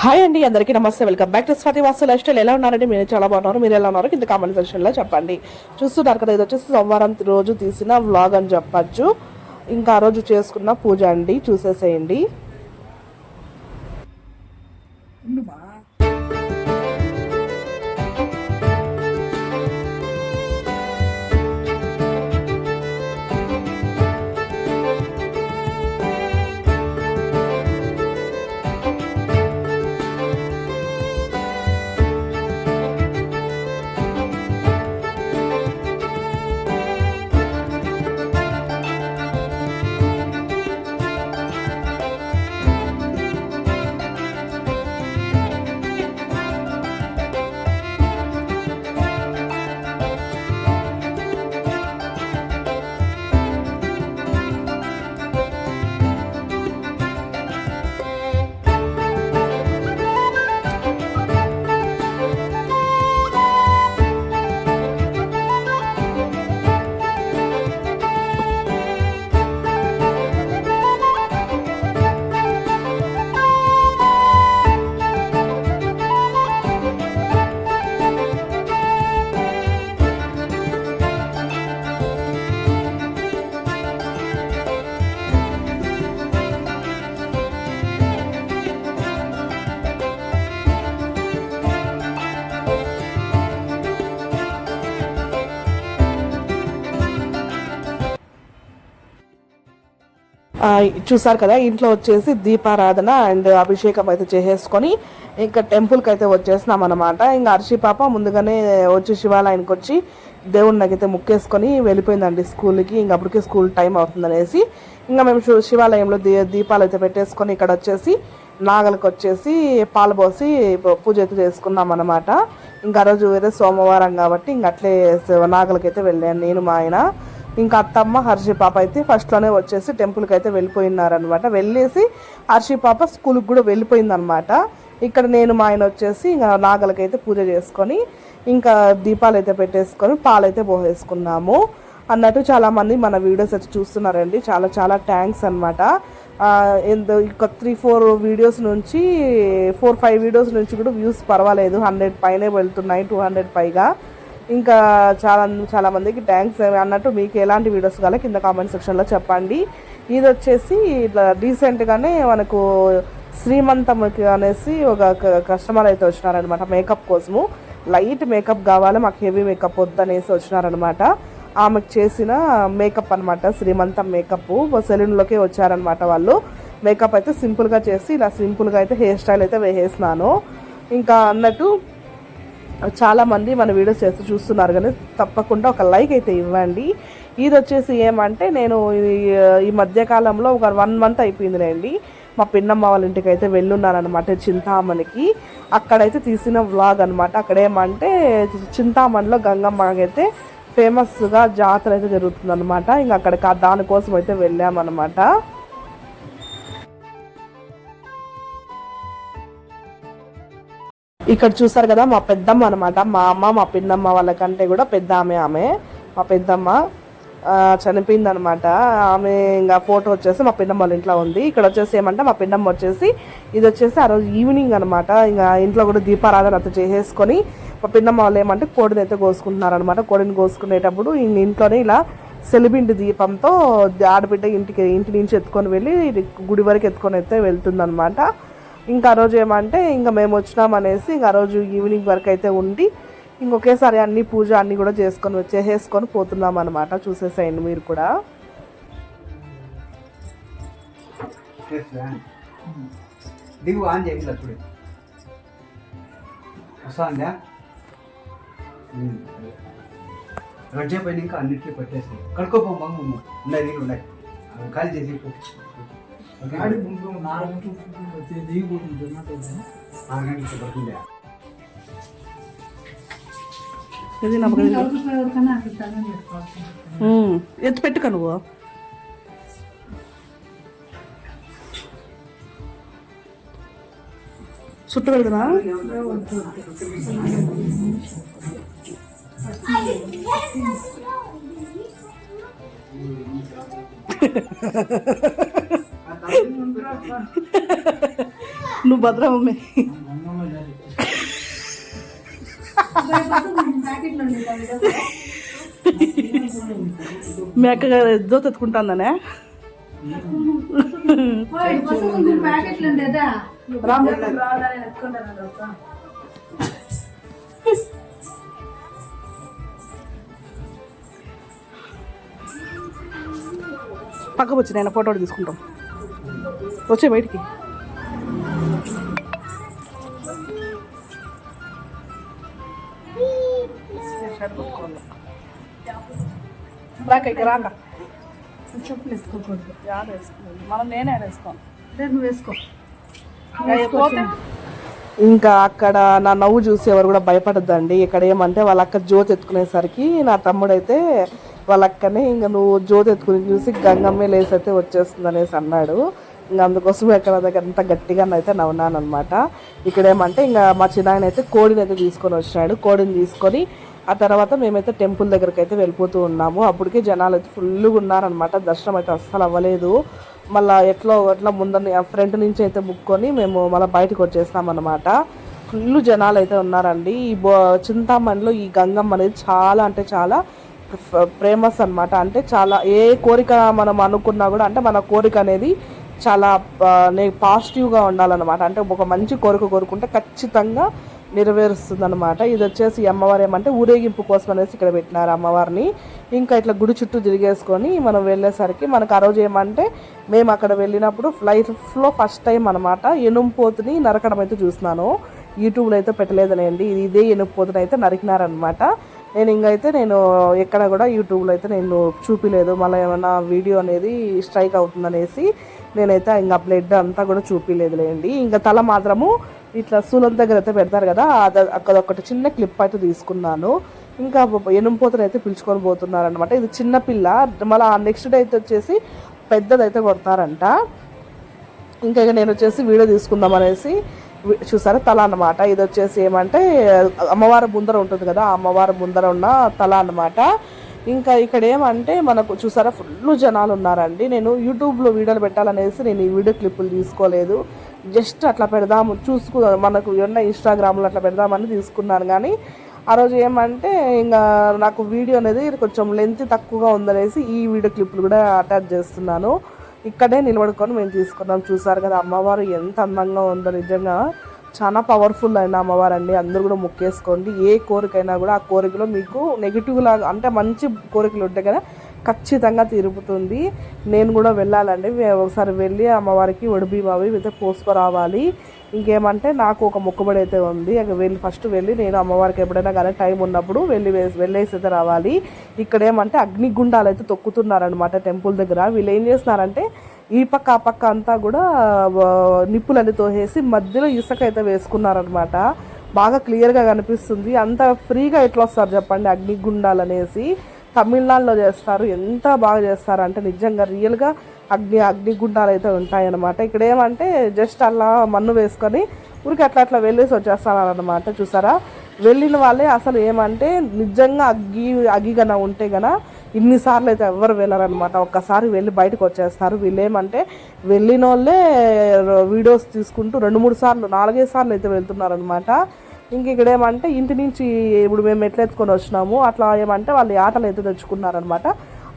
Hi అండి, అందరికీ నమస్తే. Welcome back to Swathi vastu life style. ఎలా ఉన్నారండి? మీరు చాలా బాగున్నారు. మీరు ఎలా ఉన్నారు కింద కామెంట్ సెక్షన్లో చెప్పండి. చూస్తున్నారు కదా, ఇది వచ్చేసి సోమవారం రోజు తీసిన వ్లాగ్ అని చెప్పచ్చు. ఇంకా ఆ రోజు చేసుకున్న పూజ అండి, చూసేసేయండి. చూసారు కదా, ఇంట్లో వచ్చేసి దీపారాధన అండ్ అభిషేకం అయితే చేసేసుకొని ఇంకా టెంపుల్కి అయితే వచ్చేసినాం అనమాట. ఇంకా అర్షి పాప ముందుగానే వచ్చి శివాలయానికి వచ్చి దేవుడిని అయితే ముక్కేసుకొని వెళ్ళిపోయిందండి స్కూల్కి. ఇంక అప్పటికే స్కూల్ టైం అవుతుందనేసి ఇంకా మేము శివాలయంలో దీపాలు అయితే పెట్టేసుకొని ఇక్కడ వచ్చేసి నాగలకు వచ్చేసి పాలు పోసి పూజ అయితే చేసుకున్నాం అనమాట. ఇంకా ఆ రోజు వేరే సోమవారం కాబట్టి ఇంక అట్లే నాగలకైతే వెళ్ళాను నేను, మా ఆయన. ఇంకా అత్తమ్మ హర్షి పాప అయితే ఫస్ట్లోనే వచ్చేసి టెంపుల్కి అయితే వెళ్ళిపోయినారనమాట. వెళ్ళేసి హర్షి పాప స్కూల్కి కూడా వెళ్ళిపోయిందనమాట. ఇక్కడ నేను మా ఆయన వచ్చేసి ఇంకా నాగలకైతే పూజ చేసుకొని ఇంకా దీపాలు అయితే పెట్టేసుకొని పాలైతే పోసేసుకున్నాము అన్నట్టు. చాలామంది మన వీడియోస్ అయితే చూస్తున్నారండి, చాలా చాలా థ్యాంక్స్ అనమాట. ఒక 3-4 వీడియోస్ నుంచి 4-5 వీడియోస్ నుంచి కూడా వ్యూస్ పర్వాలేదు, 100 పైనే వెళ్తున్నాయి, 200 పైగా. ఇంకా చాలా మందికి థ్యాంక్స్ అన్నట్టు. మీకు ఎలాంటి వీడియోస్ కావాలి కింద కామెంట్ సెక్షన్లో చెప్పండి. ఇది వచ్చేసి ఇట్లా రీసెంట్గానే మనకు శ్రీమంతంకి అనేసి ఒక కస్టమర్ అయితే వచ్చినారనమాట. మేకప్ కోసము లైట్ మేకప్ కావాలి, మాకు హెవీ మేకప్ వద్దనేసి వచ్చినారనమాట. ఆమెకు చేసిన మేకప్ అనమాట, శ్రీమంతం మేకప్. సెలూన్లోకి వచ్చారనమాట వాళ్ళు. మేకప్ అయితే సింపుల్గా చేసి ఇలా సింపుల్గా అయితే హెయిర్ స్టైల్ అయితే వేసేసినాను. ఇంకా అన్నట్టు చాలామంది మన వీడియోస్ చేస్తూ చూస్తున్నారు కానీ తప్పకుండా ఒక లైక్ అయితే ఇవ్వండి. ఇది వచ్చేసి ఏమంటే నేను ఈ మధ్యకాలంలో ఒక 1 మంత్ అయిపోయిందిలేండి, మా పిన్నమ్మ వాళ్ళ ఇంటికి అయితే వెళ్ళున్నానమాట, చింతామణికి. అక్కడైతే తీసిన వ్లాగ్ అనమాట. అక్కడ ఏమంటే చింతామణిలో గంగమ్మకైతే ఫేమస్గా జాతర అయితే జరుగుతుందనమాట. ఇంకా అక్కడికి దానికోసం అయితే వెళ్ళామన్నమాట. ఇక్కడ చూసారు కదా, మా పెద్దమ్మ అనమాట. మా అమ్మ మా పిన్నమ్మ వాళ్ళకంటే కూడా పెద్ద ఆమె. మా పెద్దమ్మ చనిపోయిందనమాట. ఆమె ఇంకా ఫోటో వచ్చేసి మా పిన్నమ్మ వాళ్ళ ఇంట్లో ఉంది. ఇక్కడ వచ్చేసి ఏమంటే మా పిన్నమ్మ వచ్చేసి ఇది వచ్చేసి ఆ రోజు ఈవినింగ్ అనమాట. ఇంకా ఇంట్లో కూడా దీపారాధన అయితే చేసేసుకొని మా పిన్నమ్మ వాళ్ళు ఏమంటే కోడిని అయితే కోసుకుంటున్నారనమాట. కోడిని కోసుకునేటప్పుడు ఇంట్లోనే ఇలా సెలిబిండి దీపంతో ఆడబిడ్డ ఇంటి నుంచి ఎత్తుకొని వెళ్ళి గుడి వరకు ఎత్తుకొని అయితే వెళ్తుందనమాట. ఇంకా ఆ రోజు ఏమంటే ఇంకా మేము వచ్చినామనేసి ఇంకా ఆ రోజు ఈవినింగ్ వరకు అయితే ఉండి ఇంకొకేసారి అన్ని పూజ అన్నీ కూడా చేసేసుకొని పోతున్నాం అనమాట. చూసేసేయండి మీరు కూడా. ఇంకా అన్నింటినీ పెట్టేసి కడుక్కోపో ఉన్నాయి ఉన్నాయి ఖాళీ చేసి గాడి ముందు 4 గంటలు దిగిపోతుంది. 6 గంటలకు పడుతుంది. ఎత్తు పెట్టుక నువ్వు. చుట్టూ వెళ్తున్నా. నువ్వు భద్రమ్మే మీ అక్క జ్యోతి ఎత్తుకుంటాందనే పక్కకు వచ్చి నేను ఫోటో తీసుకుంటాం వచ్చే బయటికి రాక ఇక రాక చెప్పులు వేసుకోకూడదు. మనం నేనే వేసుకోను నువ్వు వేసుకో. ఇంకా అక్కడ నా నవ్వు చూసి ఎవరు కూడా భయపడద్దండి. ఇక్కడ ఏమంటే వాళ్ళ అక్క జ్యోతి ఎత్తుకునేసరికి నా తమ్ముడైతే వాళ్ళ అక్కనే ఇంకా నువ్వు జ్యోతి ఎత్తుకుని చూసి గంగమ్మే లేసైతే వచ్చేస్తుంది అనేసి అన్నాడు. ఇంకా అందుకోసం ఎక్కడ దగ్గర అంత గట్టిగా అయితే నవ్వునాను అనమాట. ఇక్కడ ఏమంటే ఇంకా మా చిన్నాయన అయితే కోడిని అయితే తీసుకొని వచ్చినాడు. కోడిని తీసుకొని ఆ తర్వాత మేమైతే టెంపుల్ దగ్గరికి అయితే వెళ్ళిపోతూ ఉన్నాము. అప్పటికే జనాలు అయితే ఫుల్గా ఉన్నారనమాట. దర్శనం అయితే అస్సలు అవ్వలేదు. మళ్ళీ ఎట్లా ముందని ఫ్రంట్ నుంచి అయితే ముక్కొని మేము మళ్ళీ బయటకు వచ్చేస్తామన్నమాట. ఫుల్ జనాలు అయితే ఉన్నారండి. ఈ చింతామణిలో ఈ గంగమ్మ అనేది చాలా అంటే చాలా ఫేమస్ అనమాట. అంటే చాలా ఏ కోరిక మనం అనుకున్నా కూడా అంటే మన కోరిక అనేది చాలా పాజిటివ్గా ఉండాలన్నమాట. అంటే ఒక మంచి కోరిక కోరుకుంటే ఖచ్చితంగా నెరవేరుస్తుంది అనమాట. ఇది వచ్చేసి అమ్మవారు ఏమంటే ఊరేగింపు కోసం అనేసి ఇక్కడ పెట్టినారు అమ్మవారిని. ఇంకా ఇట్లా గుడి చుట్టూ తిరిగేసుకొని మనం వెళ్ళేసరికి మనకు ఆ రోజు ఏమంటే మేము అక్కడ వెళ్ళినప్పుడు ఫ్లైట్లో ఫస్ట్ టైం అనమాట ఎనుంపోతుని నరకడం అయితే చూస్తున్నాను. యూట్యూబ్లో అయితే పెట్టలేదనేయండి. ఇదే ఎనుంపోతుని అయితే నరికినారనమాట. నేను ఎక్కడ కూడా యూట్యూబ్లో అయితే నేను చూపిలేదు. మళ్ళీ ఏమైనా వీడియో అనేది స్ట్రైక్ అవుతుందనేసి నేనైతే ఇంకా బ్లడ్ అంతా కూడా చూపిలేదులేండి. ఇంకా తల మాత్రము ఇట్లా సూలం దగ్గర అయితే పెడతారు కదా, అక్కడ ఒకటి చిన్న క్లిప్ అయితే తీసుకున్నాను. ఇంకా ఎనుంపోతను అయితే పిలుచుకొని పోతున్నారనమాట. ఇది చిన్నపిల్ల. మళ్ళీ నెక్స్ట్ డే అయితే వచ్చేసి పెద్దదైతే కొడతారంట. ఇంకా నేను వచ్చేసి వీడియో తీసుకుందాం అనేసి చూసారా తల అన్నమాట. ఇది వచ్చేసి ఏమంటే అమ్మవారి ముందర ఉంటుంది కదా, ఆ అమ్మవారి ముందర ఉన్న తల అన్నమాట. ఇంకా ఇక్కడ ఏమంటే మనకు చూసారా ఫుల్ జనాలు ఉన్నారండి. నేను యూట్యూబ్లో వీడియోలు పెట్టాలనేసి నేను ఈ వీడియో క్లిప్పులు తీసుకోలేదు. జస్ట్ అట్లా పెడదాము మనకు ఉన్న ఇన్స్టాగ్రామ్లో అట్లా పెడదామని తీసుకున్నాను. కానీ ఆ రోజు ఏమంటే ఇంకా నాకు వీడియో అనేది కొంచెం లెంత్ తక్కువగా ఉందనేసి ఈ వీడియో క్లిప్పులు కూడా అటాచ్ చేస్తున్నాను. ఇక్కడే నిలబడుకొని మేము తీసుకున్నాం. చూసారు కదా అమ్మవారు ఎంత అందంగా ఉందో. నిజంగా చాలా పవర్ఫుల్ అయిన అమ్మవారు అండి. అందరూ కూడా మొక్కేసుకోండి. ఏ కోరికైనా కూడా ఆ కోరికలో మీకు నెగిటివ్ లాగా అంటే మంచి కోరికలు ఉంటాయి కదా, ఖచ్చితంగా తిరుగుతుంది. నేను కూడా వెళ్ళాలండి. ఒకసారి వెళ్ళి అమ్మవారికి ఒడిబియ్యం అయితే పోసుకురావాలి. ఇంకేమంటే నాకు ఒక మొక్కుబడి అయితే ఉంది. ఫస్ట్ వెళ్ళి నేను అమ్మవారికి ఎప్పుడైనా కానీ టైం ఉన్నప్పుడు వెళ్ళేసి అయితే రావాలి. ఇక్కడ ఏమంటే అగ్నిగుండాలు అయితే తొక్కుతున్నారనమాట టెంపుల్ దగ్గర. వీళ్ళు ఏం చేస్తున్నారంటే ఈ పక్క ఆ పక్క అంతా కూడా నిప్పులన్నీ తోసేసి మధ్యలో ఇసుక అయితే వేసుకున్నారనమాట. బాగా క్లియర్గా కనిపిస్తుంది. అంత ఫ్రీగా ఎట్లా వస్తారు చెప్పండి అగ్నిగుండాలు అనేసి. తమిళనాడులో చేస్తారు. ఎంత బాగా చేస్తారు అంటే నిజంగా రియల్గా అగ్నిగుండాలు అయితే ఉంటాయన్నమాట. ఇక్కడ ఏమంటే జస్ట్ అలా మన్ను వేసుకొని ఊరికి అట్లా వెళ్ళేసి వచ్చేస్తారనమాట. చూసారా వెళ్ళిన వాళ్ళే అసలు ఏమంటే నిజంగా అగ్గిగన ఉంటే గన ఇన్నిసార్లు అయితే ఎవరు వెళ్ళారనమాట. ఒక్కసారి వెళ్ళి బయటకు వచ్చేస్తారు. వీళ్ళు ఏమంటే వెళ్ళిన వాళ్ళే వీడియోస్ తీసుకుంటూ 2-3 సార్లు 4-5 సార్లు అయితే వెళ్తున్నారనమాట. ఇంక ఇక్కడ ఏమంటే ఇంటి నుంచి ఇప్పుడు మేము ఎట్లా ఎత్తుకొని వచ్చినాము అట్లా ఏమంటే వాళ్ళు ఆటలు అయితే తెచ్చుకున్నారనమాట.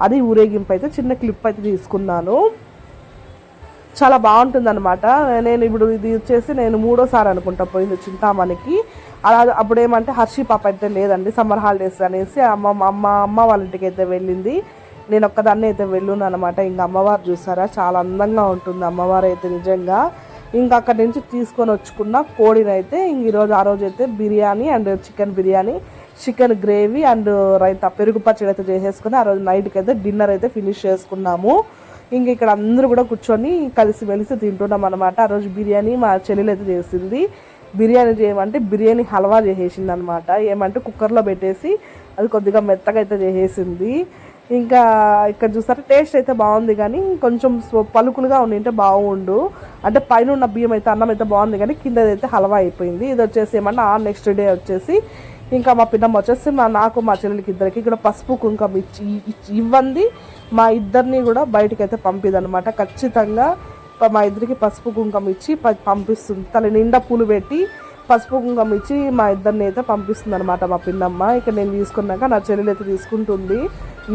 అది ఊరేగింపు అయితే చిన్న క్లిప్ అయితే తీసుకున్నాను. చాలా బాగుంటుంది అనమాట. నేను ఇప్పుడు ఇది వచ్చేసి నేను 3వ సారి అనుకుంటా పోయింది చింతామణికి. అలా అప్పుడు ఏమంటే హర్షి పాప అయితే లేదండి, సమ్మర్ హాలిడేస్ అనేసి అమ్మ వాళ్ళ ఇంటికి అయితే వెళ్ళింది. నేను ఒక్కదాన్ని అయితే వెళ్ళును అనమాట. ఇంకా అమ్మవారు చూసారా చాలా అందంగా ఉంటుంది అమ్మవారు అయితే నిజంగా. ఇంకా అక్కడి నుంచి తీసుకొని వచ్చుకున్న కోడిని అయితే ఈరోజు ఆ రోజు అయితే biryani and chicken biryani, chicken gravy and raita పెరుగు పచ్చడి అయితే చేసేసుకుని ఆ రోజు నైట్కి అయితే డిన్నర్ అయితే ఫినిష్ చేసుకున్నాము. ఇంక ఇక్కడ అందరూ కూడా కూర్చొని కలిసి తింటున్నాం అనమాట. ఆ రోజు బిర్యానీ మా చెల్లెలు అయితే చేసింది. బిర్యానీ చేయమంటే బిర్యానీ హల్వా చేసేసింది అనమాట. ఏమంటే కుక్కర్లో పెట్టేసి అది కొద్దిగా మెత్తగా అయితే చేసేసింది. ఇంకా ఇక్కడ చూసారా టేస్ట్ అయితే బాగుంది కానీ కొంచెం పలుకులుగా ఉండింటే బాగుండు. అంటే పైన ఉన్న బియ్యం అయితే అన్నం అయితే బాగుంది కానీ కిందదైతే హల్వా అయిపోయింది. ఇది వచ్చేసి ఏమన్నా నెక్స్ట్ డే వచ్చేసి ఇంకా మా పిన్నమ్మ వచ్చేసి నాకు మా చెల్లెలకి ఇద్దరికి ఇక్కడ పసుపు కుంకుమ ఇవ్వండి. మా ఇద్దరిని కూడా బయటకు అయితే పంపిదనమాట. ఖచ్చితంగా మా ఇద్దరికి పసుపు కుంకుమ ఇచ్చి పంపిస్తుంది. తల నిండా పూలు పెట్టి పసుపు కుంకుమ ఇచ్చి మా ఇద్దరిని అయితే పంపిస్తుంది అనమాట మా పిన్నమ్మ. ఇక్కడ నేను తీసుకున్నాక నా చెల్లెలు అయితే తీసుకుంటుంది.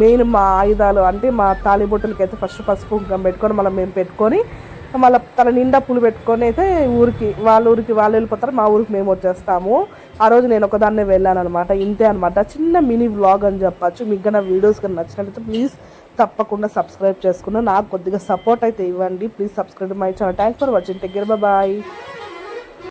మెయిన్ మా ఆయుధాలు అంటే మా తాళిబొట్టులకి అయితే ఫస్ట్ పసుపు కుంకుమ పెట్టుకొని మళ్ళీ మేము పెట్టుకొని మళ్ళీ తల నిండా పూలు పెట్టుకొని అయితే వాళ్ళ ఊరికి వాళ్ళు వెళ్ళిపోతారు, మా ఊరికి మేము వచ్చేస్తాము. ఆ రోజు నేను ఒకదాన్నే వెళ్ళాను అనమాట. ఇంతే అనమాట, చిన్న మినీ వ్లాగ్ అని చెప్పచ్చు. మీకు నా వీడియోస్ కానీ నచ్చినట్లయితే ప్లీజ్ తప్పకుండా సబ్స్క్రైబ్ చేసుకున్నాను. నాకు కొద్దిగా సపోర్ట్ అయితే ఇవ్వండి. Please subscribe my channel. Thanks for watching. Take care, bye.